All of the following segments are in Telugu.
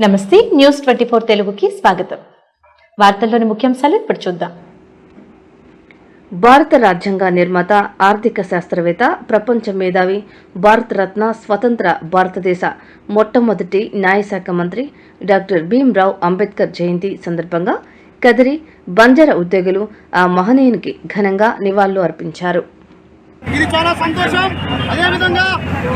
నమస్తే న్యూస్ 24 తెలుగుకి స్వాగతం. వార్తల్లోని ముఖ్యాంశాలు ఇప్పుడు చూద్దాం. భారత రాజ్యాంగ నిర్మాత, ఆర్థిక శాస్త్రవేత్త, ప్రపంచ మేధావి, భారతరత్న, స్వతంత్ర భారతదేశ మొట్టమొదటి న్యాయశాఖ మంత్రి డాక్టర్ భీమ్రావ్ అంబేద్కర్ జయంతి సందర్భంగా కదిరి బంజారా ఉద్యోగులు ఆ మహనీయునికి ఘనంగా నివాళులు అర్పించారు. ఇది చాలా సంతోషం. అదేవిధంగా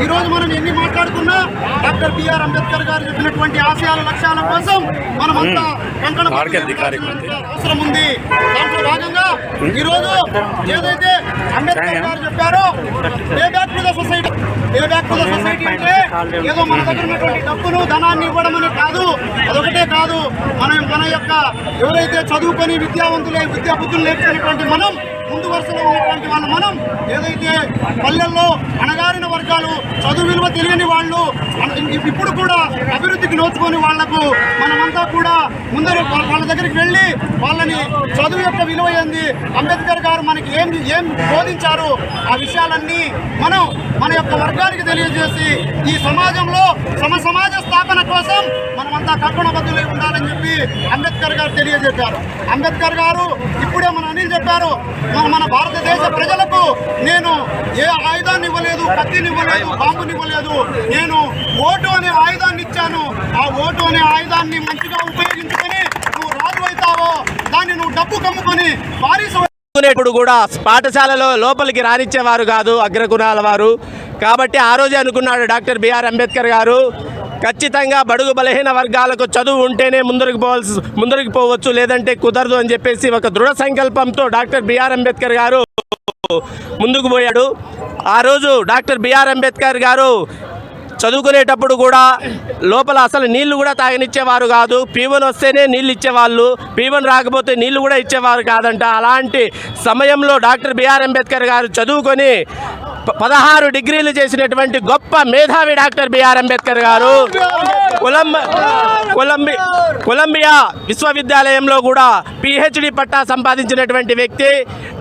ఈరోజు మనం ఎన్ని మాట్లాడుకున్నా డాక్టర్ బిఆర్ అంబేద్కర్ గారు చెప్పినటువంటి ఆశయాల లక్ష్యాల కోసం మనమంతా కంకణ అవసరం ఉంది. దాంట్లో భాగంగా ఈరోజు ఏదైతే అంబేద్కర్ గారు చెప్పారో pay back to the society, pay back to the society అంటే ఏదో మన దగ్గర ఉన్నటువంటి డబ్బును ధనాన్ని ఇవ్వడం అని కాదు. అదొకటే కాదు, మన యొక్క ఎవరైతే చదువుకొని విద్యావంతులే విద్యా బుద్ధులు నేర్చుకునేటువంటి మనం ముందు వరుసలో ఉన్నటువంటి వాళ్ళు, మనం ఏదైతే పల్లెల్లో అణగారిన వర్గాలు, చదువు విలువ తెలియని వాళ్ళు, ఇప్పుడు కూడా అభివృద్ధికి నోచుకొని వాళ్లకు మనమంతా కూడా ముందర వాళ్ళ దగ్గరికి వెళ్ళి వాళ్ళని చదువు యొక్క విలువ ఏంది, అంబేద్కర్ గారు మనకి ఏం బోధించారు, ఆ విషయాలన్నీ మనం మన యొక్క వర్గానికి తెలియజేసి ఈ సమాజంలో సమాజ స్థాపన కోసం మనమంతా కర్పణబద్ధులై ఉండాలని చెప్పి అంబేద్కర్ గారు తెలియజేశారు. అంబేద్కర్ గారు ఇప్పుడే మన అనిల్ చెప్పారు, మన భారతదేశ ప్రజలకు నేను ఏ ఆయుధాన్ని ఇవ్వలేదు, కత్తిని ఇవ్వలేదు, బాంబుని ఇవ్వలేదు, నేను ఓటు అనే ఆయుధాన్ని ఇచ్చాను. ఆ ఓటు అనే ఆయుధాన్ని మంచిగా ఉపయోగించుకొని నువ్వు రాజు అవుతావో దాన్ని నువ్వు డబ్బు కమ్ముకొని ఇప్పుడు కూడా పాఠశాలలో లోపలికి రానిచ్చేవారు కాదు అగ్రకులాల వారు. కాబట్టి ఆ రోజే అనుకున్నాడు డాక్టర్ బిఆర్ అంబేద్కర్ గారు, ఖచ్చితంగా బడుగు బలహీన వర్గాలకు చదువు ఉంటేనే ముందరికి పోవచ్చు, లేదంటే కుదరదు అని చెప్పేసి ఒక దృఢ సంకల్పంతో డాక్టర్ బిఆర్ అంబేద్కర్ గారు ముందుకు పోయాడు. ఆ రోజు డాక్టర్ బిఆర్ అంబేద్కర్ గారు చదువుకునేటప్పుడు కూడా లోపల అసలు నీళ్లు కూడా తాగనిచ్చేవారు కాదు. పీవన్ వస్తేనే నీళ్ళు ఇచ్చేవాళ్ళు, పీవన్ రాకపోతే నీళ్లు కూడా ఇచ్చేవారు కాదంట. అలాంటి సమయంలో డాక్టర్ బిఆర్ అంబేద్కర్ గారు చదువుకొని 16 డిగ్రీలు చేసినటువంటి గొప్ప మేధావి డాక్టర్ బిఆర్ అంబేద్కర్ గారు. కొలంబియా విశ్వవిద్యాలయంలో కూడా పిహెచ్డి పట్టా సంపాదించినటువంటి వ్యక్తి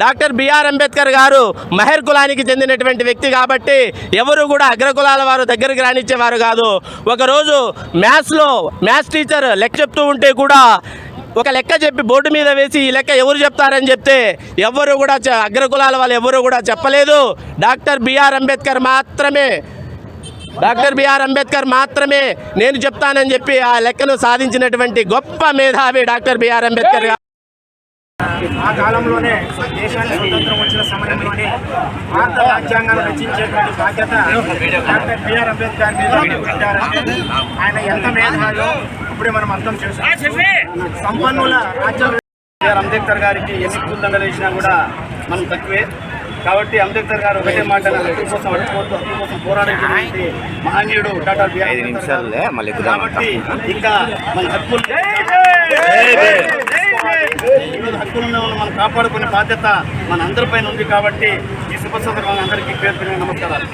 డాక్టర్ బిఆర్ అంబేద్కర్ గారు. మెహర్ కులానికి చెందినటువంటి వ్యక్తి కాబట్టి ఎవరు కూడా అగ్రకులాల వారు దగ్గరికి రానిచ్చేవారు కాదు. ఒకరోజు మ్యాథ్స్ టీచర్ లెక్క చెప్తూ ఉంటే కూడా ఒక లెక్క చెప్పి బోర్డు మీద వేసి ఈ లెక్క ఎవరు చెప్తారని చెప్తే ఎవరు కూడా అగ్రకులాల వాళ్ళు ఎవరు కూడా చెప్పలేదు. డాక్టర్ బిఆర్ అంబేద్కర్ మాత్రమే నేను చెప్తానని చెప్పి ఆ లెక్కను సాధించినటువంటి గొప్ప మేధావి డాక్టర్ బిఆర్ అంబేద్కర్ గారు. ఆ కాలంలోనే దేశానికి స్వతంత్రం వచ్చిన సమయంలోనే భారత రాజ్యాంగాన్ని రచించేటువంటి బాధ్యత డాక్టర్ బిఆర్ అంబేద్కర్ మీద పెట్టారంటే ఆయన ఎంత మేధాలో ఇప్పుడే మనం అర్థం చేసుకుంటాం. సంపన్నుల రాజ్యాంగ బిఆర్ అంబేద్కర్ గారికి ఎన్ని కుదండలు వేసినా కూడా మనం తక్కువే. కాబట్టి అంబేద్కర్ గారు ఒకటే మాట, హక్కు కోసం పోరాడేటువంటి మహనీయుడు డాక్టర్ బిఆర్ అంబేద్కర్. కాబట్టి ఇంకా మన హక్కులను మనం కాపాడుకునే బాధ్యత మన అందరిపైన ఉంది. కాబట్టి ఈ శుభ సందర్భంగా అందరికీ పేరు నమస్కారాలు.